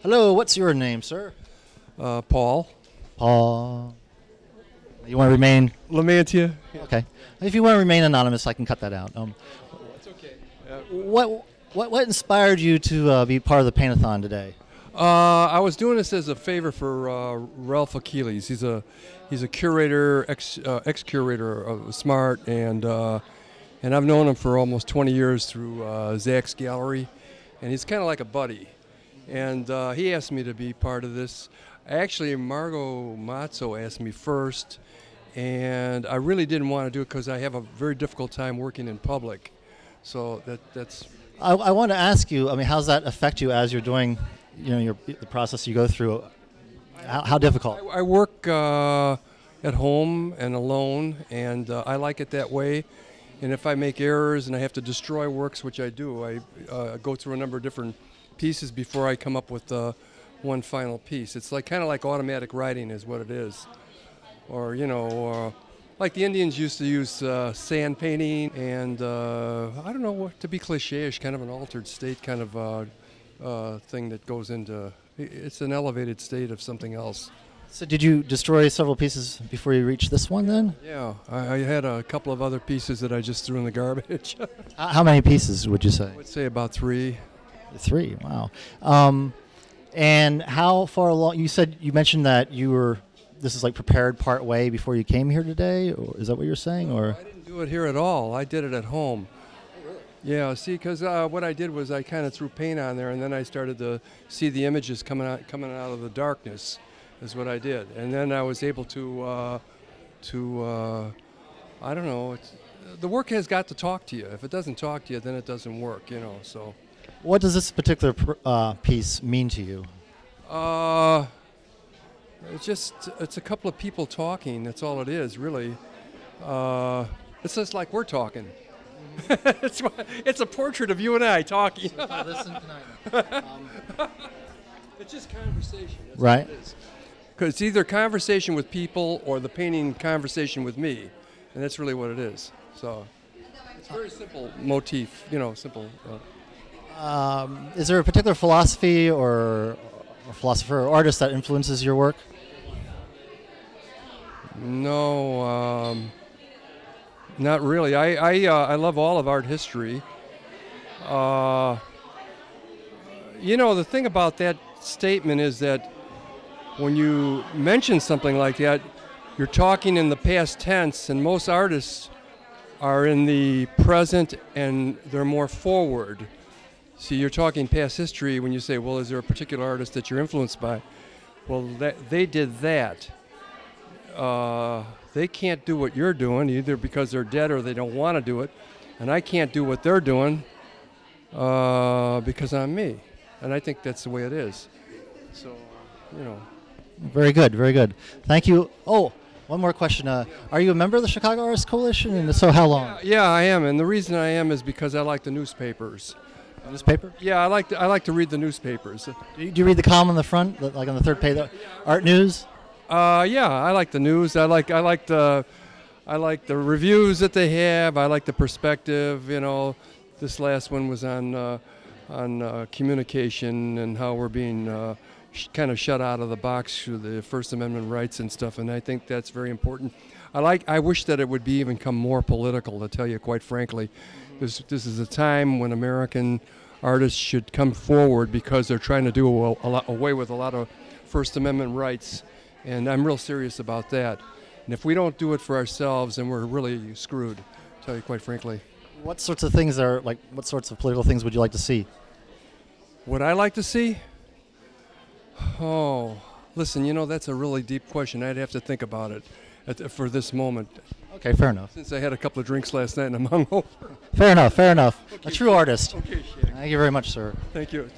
Hello, what's your name, sir? Paul. Paul. You want to remain? Lamantia. Okay. If you want to remain anonymous, I can cut that out. It's okay. What inspired you to be part of the Paint-a-thon today? I was doing this as a favor for Ralph Achilles. He's a curator, ex-curator of Smart, and I've known him for almost 20 years through Zach's gallery, and he's kind of like a buddy. And he asked me to be part of this. Actually, Margot Mazzo asked me first, and I really didn't want to do it because I have a very difficult time working in public. So that's. I want to ask you. I mean, how does that affect you as you're doing, the process you go through? How difficult? I work at home and alone, and I like it that way. And if I make errors and I have to destroy works, which I do, I go through a number of different pieces before I come up with one final piece. It's kind of like automatic writing is what it is. Or, like the Indians used to use sand painting and, I don't know, to be cliche-ish, kind of an altered state kind of thing that goes into, it's an elevated state of something else. So did you destroy several pieces before you reached this one then? Yeah, I had a couple of other pieces that I just threw in the garbage. How many pieces would you say? I would say about 3. 3, wow. And how far along? You mentioned that this is like prepared part way before you came here today, or is that what you're saying? No, or I didn't do it here at all. I did it at home. Yeah, see, because what I did was I kind of threw paint on there, and then I started to see the images coming out of the darkness, is what I did. And then I was able to I don't know, the work has got to talk to you. If it doesn't talk to you, then it doesn't work, so. What does this particular piece mean to you? It's a couple of people talking. That's all it is, really. It's just like we're talking. It's a portrait of you and I talking. It's just conversation. That's right. Because it's either conversation with people or the painting conversation with me, and that's really what it is. So it's a very simple motif, simple. Is there a particular philosophy or philosopher or artist that influences your work? No, not really. I love all of art history. The thing about that statement is that when you mention something like that, you're talking in the past tense, and most artists are in the present and they're more forward. See, you're talking past history when you say, well, is there a particular artist that you're influenced by? Well, they did that. They can't do what you're doing, either because they're dead or they don't want to do it. And I can't do what they're doing because I'm me. And I think that's the way it is. So, Very good, very good. Thank you. Oh, one more question. Are you a member of the Chicago Artists Coalition? And if so, how long? Yeah, I am. And the reason I am is because I like the newspapers. Newspaper? Yeah, I like to read the newspapers. Do you read the column on the front, like on the third page, art news? Yeah, I like the news. I like the reviews that they have. I like the perspective. This last one was on communication and how we're being kind of shut out of the box through the First Amendment rights and stuff. And I think that's very important. I wish that it would become more political, to tell you quite frankly. This is a time when American artists should come forward because they're trying to do away with a lot of First Amendment rights, and I'm real serious about that. And if we don't do it for ourselves, then we're really screwed, to tell you quite frankly. What sorts of things what sorts of political things would you like to see? Would I like to see? Oh, listen, that's a really deep question. I'd have to think about it for this moment. Okay, fair enough. Since I had a couple of drinks last night and I'm hungover. Fair enough, fair enough. Okay. A true artist. Okay, Shag. Thank you very much, sir. Thank you.